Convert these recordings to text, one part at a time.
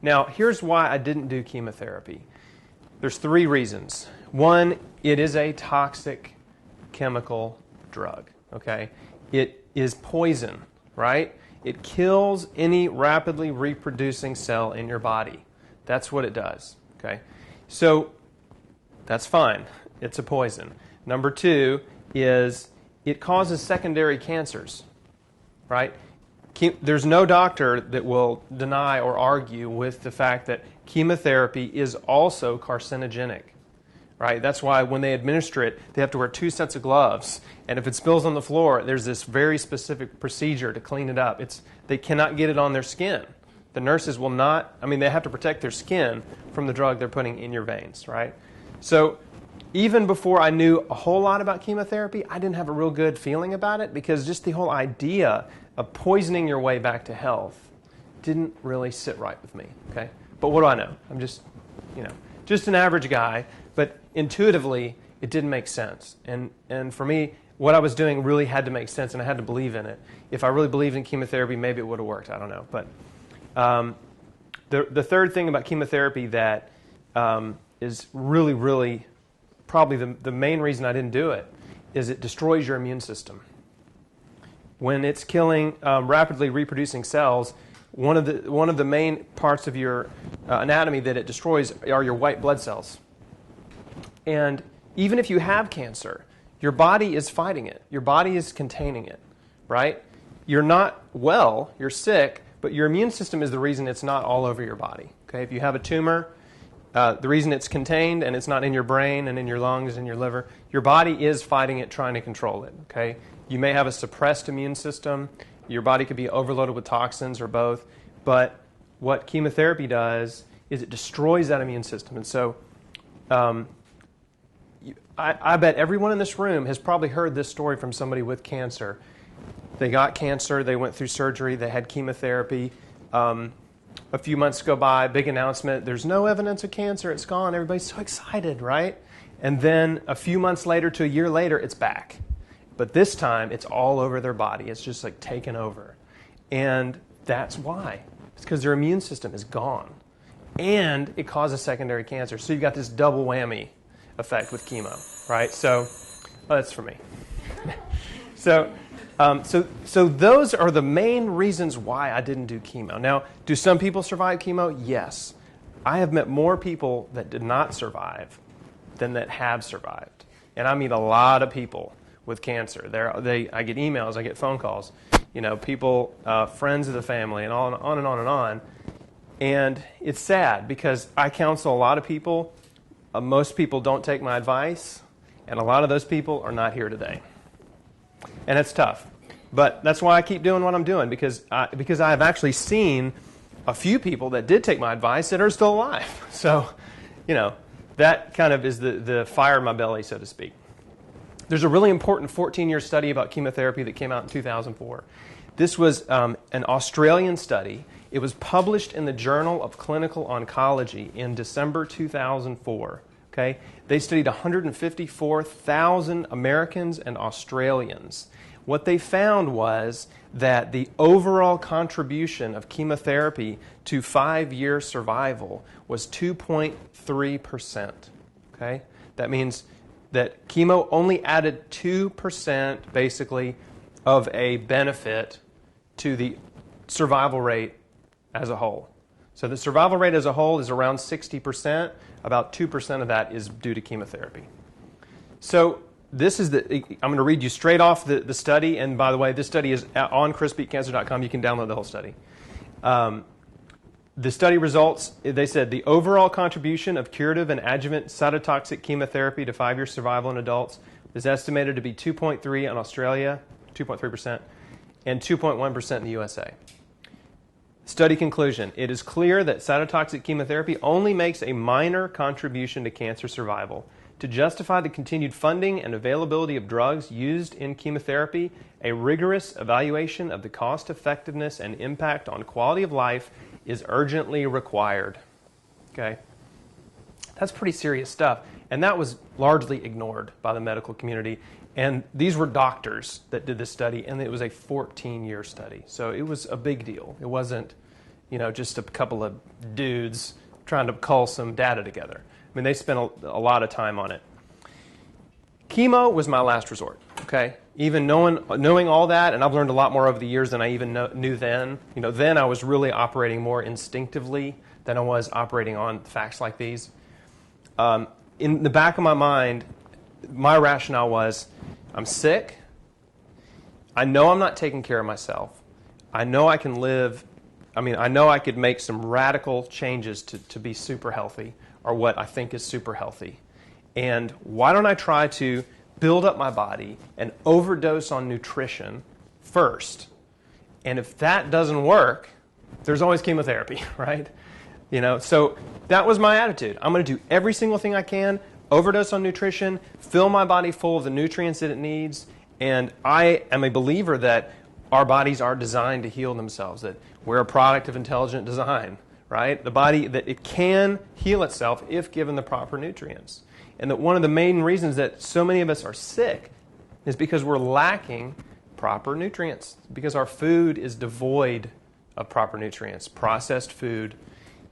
Now, here's why I didn't do chemotherapy. There's 3 reasons. One, it is a toxic chemical drug, okay? It is poison, right? It kills any rapidly reproducing cell in your body. That's what it does, okay? So that's fine. It's a poison. Number 2 is it causes secondary cancers, right? There's no doctor that will deny or argue with the fact that chemotherapy is also carcinogenic, right? That's why when they administer it, they have to wear 2 sets of gloves. And if it spills on the floor, there's this very specific procedure to clean it up. They cannot get it on their skin. The nurses will not, they have to protect their skin from the drug they're putting in your veins, right? So even before I knew a whole lot about chemotherapy, I didn't have a real good feeling about it because just the whole idea of poisoning your way back to health didn't really sit right with me, okay? But what do I know? I'm just an average guy, but intuitively, it didn't make sense. And for me, what I was doing really had to make sense, and I had to believe in it. If I really believed in chemotherapy, maybe it would have worked. I don't know. But the third thing about chemotherapy that is really, really probably the main reason I didn't do it is it destroys your immune system. When it's killing rapidly reproducing cells, one of the main parts of your anatomy that it destroys are your white blood cells. And even if you have cancer, your body is fighting it. Your body is containing it, right? You're not well, you're sick, but your immune system is the reason it's not all over your body. Okay? If you have a tumor, the reason it's contained and it's not in your brain and in your lungs and your liver, your body is fighting it, trying to control it. Okay? You may have a suppressed immune system. Your body could be overloaded with toxins or both. But what chemotherapy does is it destroys that immune system. And so I bet everyone in this room has probably heard this story from somebody with cancer. They got cancer, they went through surgery, they had chemotherapy. A few months go by, big announcement, there's no evidence of cancer, it's gone. Everybody's so excited, right? And then a few months later to a year later, it's back. But this time, it's all over their body. It's just like taken over. And that's why. It's because their immune system is gone. And it causes secondary cancer. So you've got this double whammy effect with chemo, right? So that's for me. So those are the main reasons why I didn't do chemo. Now, do some people survive chemo? Yes. I have met more people that did not survive than that have survived. And I meet a lot of people with cancer. I get emails, I get phone calls, people, friends of the family, and on and on and on. And it's sad because I counsel a lot of people. Most people don't take my advice, and a lot of those people are not here today. And it's tough. But that's why I keep doing what I'm doing, because I have actually seen a few people that did take my advice that are still alive. So, that kind of is the fire in my belly, so to speak. There's a really important 14-year study about chemotherapy that came out in 2004. This was an Australian study. It was published in the Journal of Clinical Oncology in December 2004. Okay? They studied 154,000 Americans and Australians. What they found was that the overall contribution of chemotherapy to 5-year survival was 2.3%. Okay? That means that chemo only added 2% basically of a benefit to the survival rate as a whole. So the survival rate as a whole is around 60%. About 2% of that is due to chemotherapy. So this is I'm going to read you straight off the study. And by the way, this study is on chrisbeatcancer.com. You can download the whole study. The study results, they said, the overall contribution of curative and adjuvant cytotoxic chemotherapy to 5-year survival in adults is estimated to be 2.3% in Australia, 2.3%, and 2.1% in the USA. Study conclusion. It is clear that cytotoxic chemotherapy only makes a minor contribution to cancer survival. To justify the continued funding and availability of drugs used in chemotherapy, a rigorous evaluation of the cost effectiveness and impact on quality of life is urgently required. Okay? That's pretty serious stuff. And that was largely ignored by the medical community. And these were doctors that did this study, and it was a 14-year study. So it was a big deal. It wasn't, just a couple of dudes trying to cull some data together. I mean, they spent a lot of time on it. Chemo was my last resort, okay? Even knowing all that, and I've learned a lot more over the years than I even knew then. Then I was really operating more instinctively than I was operating on facts like these. In the back of my mind, my rationale was, I'm sick. I know I'm not taking care of myself. I know I can live. I know I could make some radical changes to be super healthy, or what I think is super healthy. And why don't I try to build up my body and overdose on nutrition first? And if that doesn't work, there's always chemotherapy, right? So that was my attitude. I'm going to do every single thing I can, overdose on nutrition, fill my body full of the nutrients that it needs. And I am a believer that our bodies are designed to heal themselves, that we're a product of intelligent design, right? The body, that it can heal itself if given the proper nutrients. And that one of the main reasons that so many of us are sick is because we're lacking proper nutrients, because our food is devoid of proper nutrients. Processed food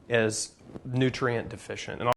is nutrient deficient. And